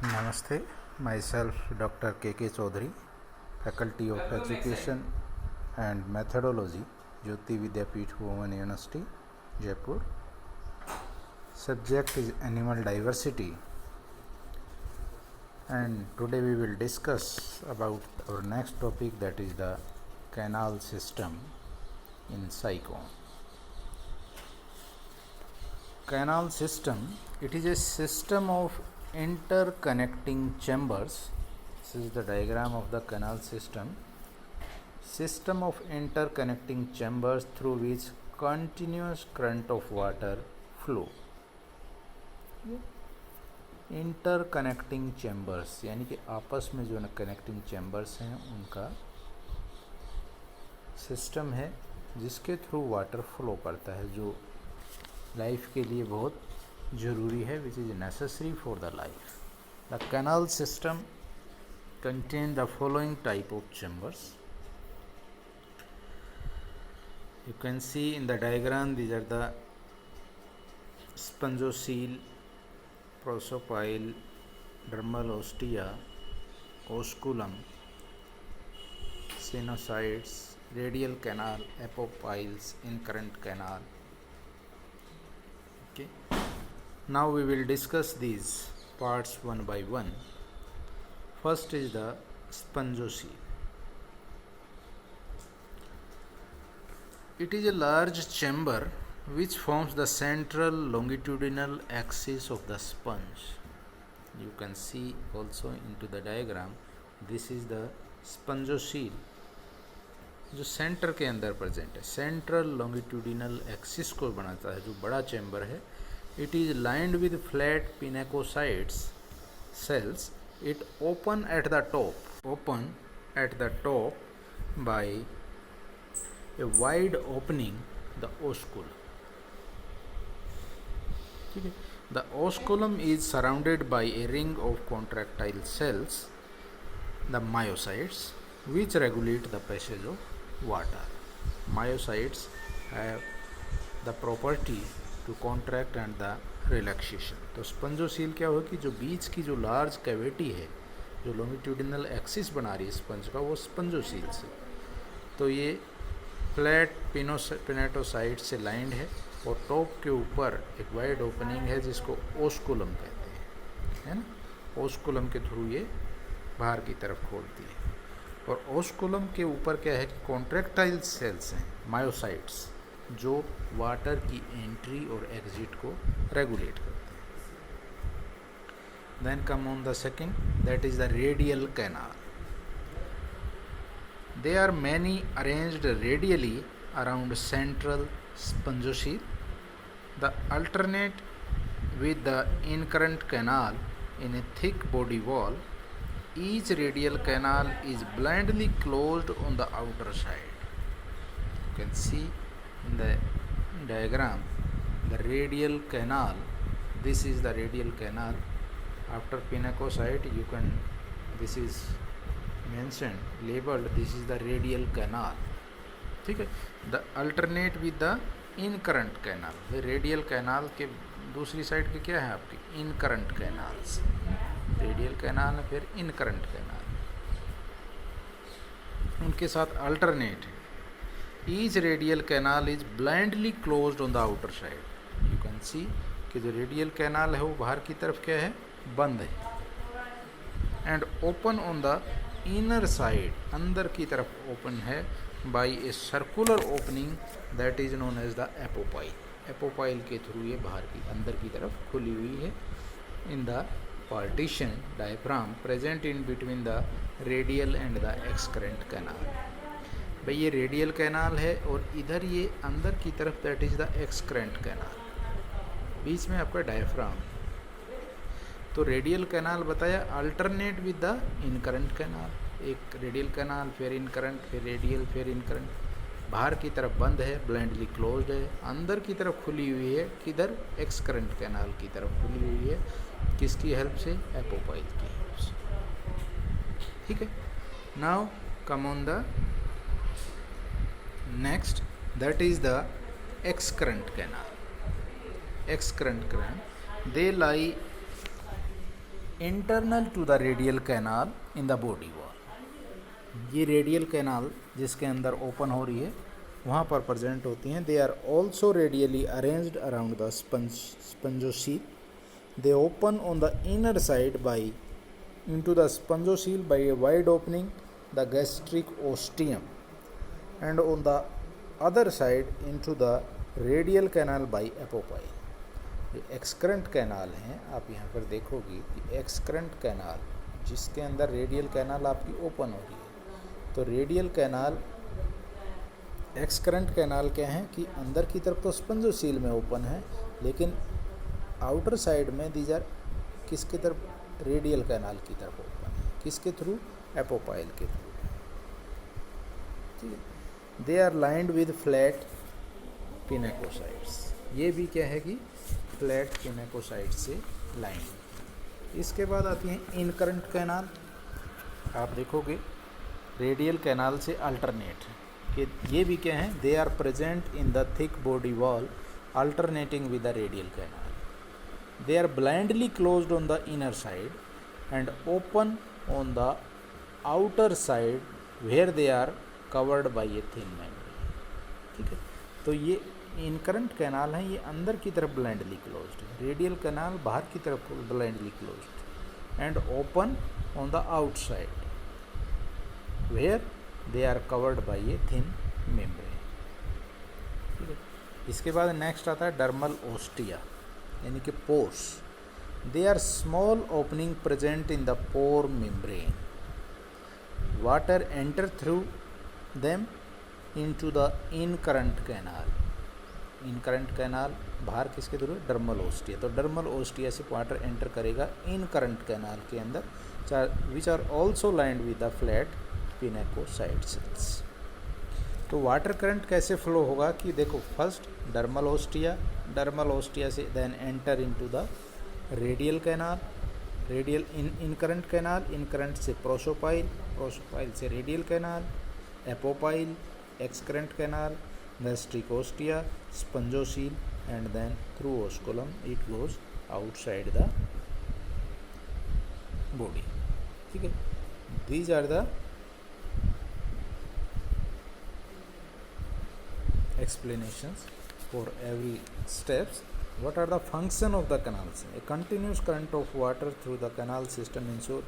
Namaste, myself Dr. K.K. Chaudhary, Faculty of Education and Methodology, Jyoti Vidyapeeth Women University, Jaipur. Subject is animal diversity, and today we will discuss about our next topic, that is the canal system in cyclone. Canal system, it is a system of interconnecting chambers. This is the diagram of the canal system. System of interconnecting chambers through which continuous current of water flow. Interconnecting chambers यानी कि आपस में जो connecting chambers हैं उनका system है जिसके through water flow करता है, जो लाइफ के लिए बहुत ज़रूरी है, which is necessary for the life. The canal system contain the following type of chambers. You can see in the diagram, these are the spongocele, prosopile, dermal ostia, osculum, sinusoids, radial canal, apopiles, incurrent canal. Okay. Now we will discuss these parts one by one. First is the spongocele. It is a large chamber which forms the central longitudinal axis of the sponge. You can see also into the diagram, this is the spongocele जो centre के अंदर present है, central longitudinal axis को बनाता है, जो बड़ा chamber है. It is lined with flat pinacocytes cells. It open at the top by a wide opening, the osculum. ठीक है. The osculum is surrounded by a ring of contractile cells, the myocytes, which regulate the passage of water. Myocytes have the property to contract and the relaxation. तो spongocoel क्या होगा कि जो बीच की जो large cavity है, जो लॉन्गिट्यूडिनल एक्सिस बना रही है स्पंज का, वो स्पंजोसील से. तो ये फ्लैट पिनेटोसाइट से लाइंड है और टॉप के ऊपर एक वाइड ओपनिंग है जिसको ओस्कुलम कहते हैं, है ना. ओस्कुलम के थ्रू ये बाहर की तरफ खोलती है. और ओस्कुलम के ऊपर क्या है कि कॉन्ट्रैक्टाइल सेल्स हैं, मायोसाइट्स, जो वाटर की एंट्री और एग्जिट को रेगुलेट करते हैं. Then come on the second, that is the radial canal. There are many arranged radially around central spongocele. The alternate with the incurrent canal in a thick body wall. Each radial canal is blindly closed on the outer side. You can see in the diagram the radial canal. This is the radial canal. After pinacocyte, this is mentioned, labeled, this is the radial canal. ठीक है. The alternate with the incurrent canal. Radial canal के दूसरी side के क्या है आपके incurrent canals. Radial canal है, फिर इनकरंट कैनाल, उनके साथ अल्टरनेट है. Each radial canal is blindly closed on the outer side. You can see कि जो रेडियल कैनाल है वो बाहर की तरफ क्या है, बंद है. And open on the inner side, अंदर की तरफ ओपन है, by a circular opening that is known as the apopyle. Apopyle के थ्रू ये बाहर की अंदर की तरफ खुली हुई है. In the partition diaphragm present in between the radial and the excurrent canal. भाई ये रेडियल कैनाल है और इधर ये अंदर की तरफ that is the excurrent canal. बीच में आपका डायफ्राम. तो रेडियल कैनाल बताया alternate with the incurrent canal. एक रेडियल कैनाल, फिर इनकरंट, फिर रेडियल, फिर इनकरंट. बाहर की तरफ बंद है, ब्लाइंडली क्लोज्ड है. अंदर की तरफ खुली हुई है, किधर एक्सकरंट कैनाल की तरफ खुली हुई है. किसकी हेल्प से, एपोपाइल की हेल्प से. ठीक है. Now come on the next, that is the excurrent canal. Excurrent canal, they lie internal to the radial canal in the body wall. ये रेडियल कैनाल जिसके अंदर ओपन हो रही है वहाँ पर प्रेजेंट होती हैं। They are also radially arranged around the spongocoel. They open on the inner side by into the spongocoel by a wide opening, the gastric ostium, and on the other side into the radial canal by apopyle. ये एक्सक्रेंट canal हैं, आप यहाँ पर देखोगे कि एक्सक्रेंट canal जिसके अंदर radial canal आपकी ओपन हो रही है। तो रेडियल कैनाल एक्सक्रेंट कैनाल क्या है कि अंदर की तरफ तो स्पंजोसील में ओपन है, लेकिन आउटर साइड में दीज आर किसकी तरफ, रेडियल कैनाल की तरफ ओपन है। किसके थ्रू, एपोपाइल के थ्रू। ठीक है। They are lined with flat pinacocytes. ये भी क्या है कि फ्लैट पिनेकोसाइट से लाइंड। इसके बाद आती हैं इनकरेंट कैनाल। आप देखोगे रेडियल कैनाल से अल्टरनेट है कि ये भी क्या है, they are present in the thick body wall alternating with the radial canal. They are blindly closed on the inner side and open on the outer side where they are covered by a thin membrane. ठीक है। तो ये incurrent canal है, ये अंदर की तरफ blindly closed है। रेडियल कैनाल बाहर की तरफ blindly closed and open on the outside where they are covered by a thin membrane. ठीक है। इसके बाद नेक्स्ट आता है डर्मल ओस्टिया यानी कि pores. They are small opening present in the pore membrane. Water enter through them into the incurrent canal. Incurrent canal बाहर किसके थ्रू, डर्मल ओस्टिया। तो डर्मल ओस्टिया से वाटर एंटर करेगा इनकरेंट कैनाल के अंदर, which are also lined with the flat pinacocyte cells. तो water current कैसे flow होगा कि देखो, फर्स्ट डर्मल ओस्टिया से then enter into the radial canal, radial incurrent canal, incurrent से प्रोसोपाइल से radial canal, apopyle, excurrent canal, gastric ostia, spongocoel and then through osculum it goes outside the body. ठीक है। These are the explanations for every steps. What are the function of the canal system? A continuous current of water through the canal system ensure,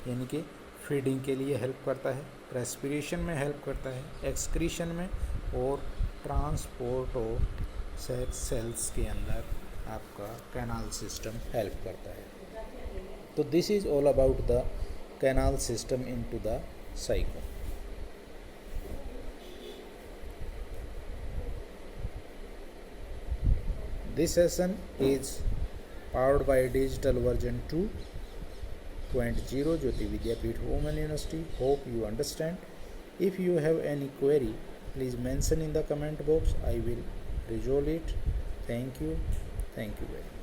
यानी कि feeding के लिए help करता है, respiration में help करता है, एक्सक्रीशन में और ट्रांसपोर्ट ऑफ सेल्स के अंदर आपका कैनाल सिस्टम हेल्प करता है। तो this is all about the canal system into the psycho. This session is powered by digital version 2.0 Jyoti Vidyapeeth Women University. Hope you understand. If you have any query, please mention in the comment box. I will resolve it. Thank you very much.